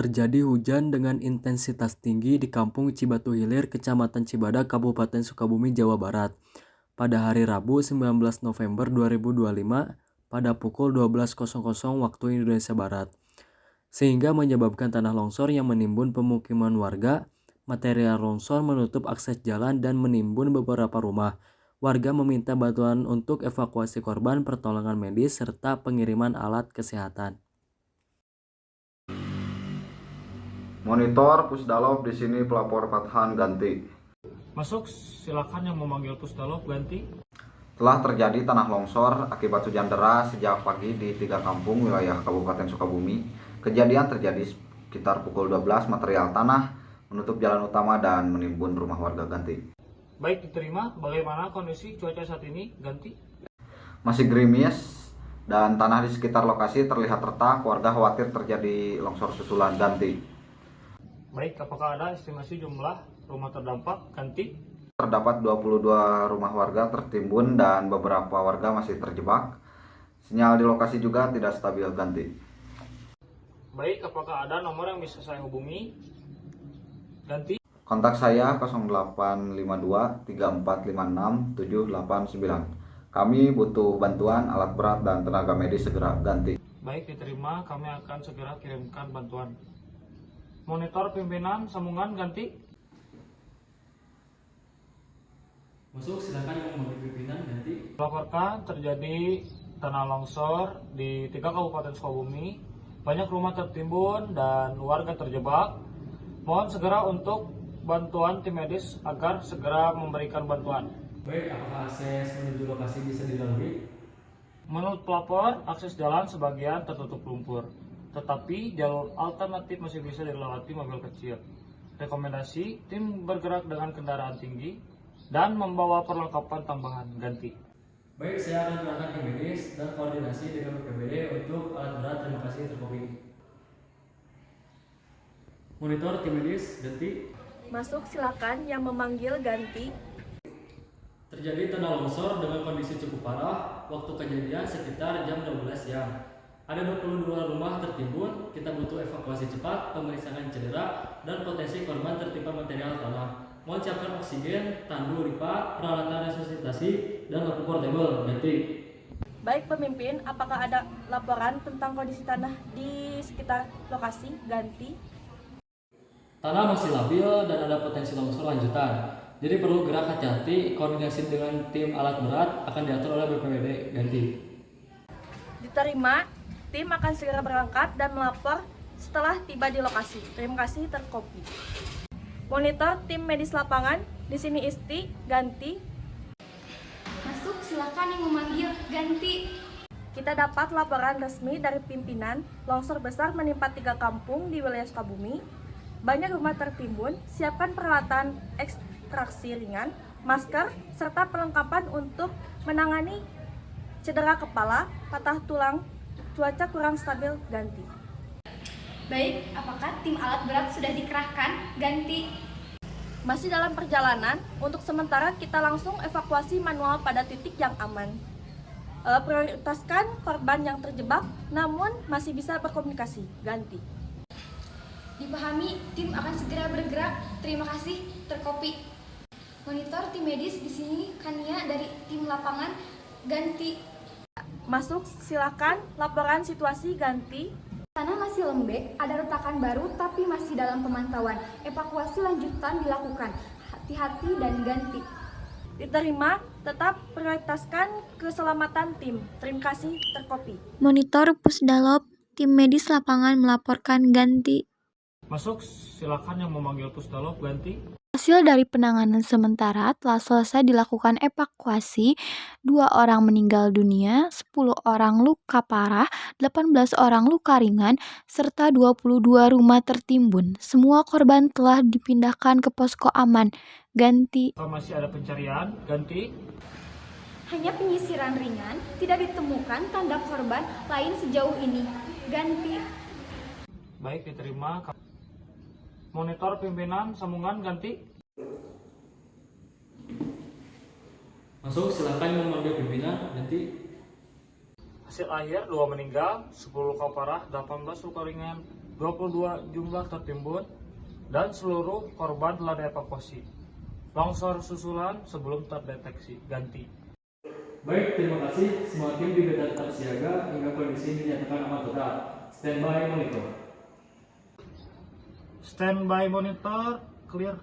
terjadi hujan dengan intensitas tinggi di Kampung Cibatu Hilir, Kecamatan Cibadak, Kabupaten Sukabumi, Jawa Barat, pada hari Rabu 19 November 2025 pada pukul 12.00 waktu Indonesia Barat, sehingga menyebabkan tanah longsor yang menimbun pemukiman warga. Material longsor menutup akses jalan dan menimbun beberapa rumah. Warga meminta bantuan untuk evakuasi korban, pertolongan medis, serta pengiriman alat kesehatan. Monitor Pusdalov di sini pelapor Fathan ganti. Masuk, silakan yang memanggil Pusdalov ganti. Telah terjadi tanah longsor akibat hujan deras sejak pagi di 3 kampung wilayah Kabupaten Sukabumi. Kejadian terjadi sekitar pukul 12, material tanah menutup jalan utama dan menimbun rumah warga ganti. Baik, diterima. Bagaimana kondisi cuaca saat ini ganti? Masih gerimis dan tanah di sekitar lokasi terlihat retak, warga khawatir terjadi longsor susulan ganti. Baik, apakah ada estimasi jumlah rumah terdampak ganti? Terdapat 22 rumah warga tertimbun dan beberapa warga masih terjebak. Sinyal di lokasi juga tidak stabil ganti. Baik, apakah ada nomor yang bisa saya hubungi? Ganti. Kontak saya 0852 3456 789. Kami butuh bantuan alat berat dan tenaga medis, segera ganti. Baik, diterima. Kami akan segera kirimkan bantuan. Monitor pimpinan sambungan ganti. Masuk, silakan yang memanggil pimpinan ganti. Melaporkan terjadi tanah longsor di 3 Kabupaten Sukabumi. Banyak rumah tertimbun dan warga terjebak. Mohon segera untuk bantuan tim medis agar segera memberikan bantuan. Baik, apakah akses menuju lokasi bisa dilalui? Menurut pelapor, akses jalan sebagian tertutup lumpur, tetapi jalur alternatif masih bisa dilewati mobil kecil. Rekomendasi, tim bergerak dengan kendaraan tinggi dan membawa perlengkapan tambahan ganti. Baik, saya akan kerahkan tim medis dan koordinasi dengan BPBD untuk alat berat. Terima kasih, terkopi. Monitor tim medis ganti. Masuk, silakan yang memanggil ganti. Terjadi tanah longsor dengan kondisi cukup parah. Waktu kejadian sekitar jam 12 siang. Ada 22 rumah tertimbun. Kita butuh evakuasi cepat, pemeriksaan cedera, dan potensi korban tertimpa material tanah. Mohon siapkan oksigen, tandu lipat, peralatan resusitasi, dan lampu portable ganti. Baik pemimpin, apakah ada laporan tentang kondisi tanah di sekitar lokasi ganti? Tanah masih labil dan ada potensi longsor lanjutan. Jadi perlu gerak hati-hati, koordinasi dengan tim alat berat akan diatur oleh BPBD ganti. Diterima, tim akan segera berangkat dan melapor setelah tiba di lokasi. Terima kasih, terkopi. Monitor tim medis lapangan, di sini Isti, ganti. Masuk, silakan yang memanggil ganti. Kita dapat laporan resmi dari pimpinan, longsor besar menimpa 3 kampung di wilayah Sukabumi. Banyak rumah tertimbun, siapkan peralatan ekstraksi ringan, masker, serta perlengkapan untuk menangani cedera kepala, patah tulang, cuaca kurang stabil ganti. Baik, apakah tim alat berat sudah dikerahkan? Ganti. Masih dalam perjalanan, untuk sementara kita langsung evakuasi manual pada titik yang aman. Prioritaskan korban yang terjebak, namun masih bisa berkomunikasi. Ganti. Dipahami, tim akan segera bergerak. Terima kasih, terkopi. Monitor tim medis di sini Kania dari tim lapangan ganti. Masuk, silakan laporan situasi ganti. Tanah masih lembek, ada retakan baru tapi masih dalam pemantauan. Evakuasi lanjutan dilakukan. Hati-hati dan ganti. Diterima, tetap prioritaskan keselamatan tim. Terima kasih, terkopi. Monitor Pusdalov, tim medis lapangan melaporkan ganti. Masuk, silakan yang memanggil Pusdalov ganti. Hasil dari penanganan sementara telah selesai dilakukan evakuasi. 2 orang meninggal dunia, 10 orang luka parah, 18 orang luka ringan, serta 22 rumah tertimbun. Semua korban telah dipindahkan ke posko aman. Ganti. Masih ada pencarian ganti. Hanya penyisiran ringan, tidak ditemukan tanda korban lain sejauh ini. Ganti. Baik, diterima. Monitor pimpinan sambungan ganti. Masuk, silakan yang memanggil pimpinan ganti. Hasil akhir 2 meninggal, 10 luka parah, 18 luka ringan, 22 jumlah tertimbun, dan seluruh korban telah dievakuasi. Longsor susulan sebelum terdeteksi. Ganti. Baik, terima kasih. Semua tim di BTA tetap siaga hingga kondisi dinyatakan aman total. Standby monitor. Standby monitor, clear.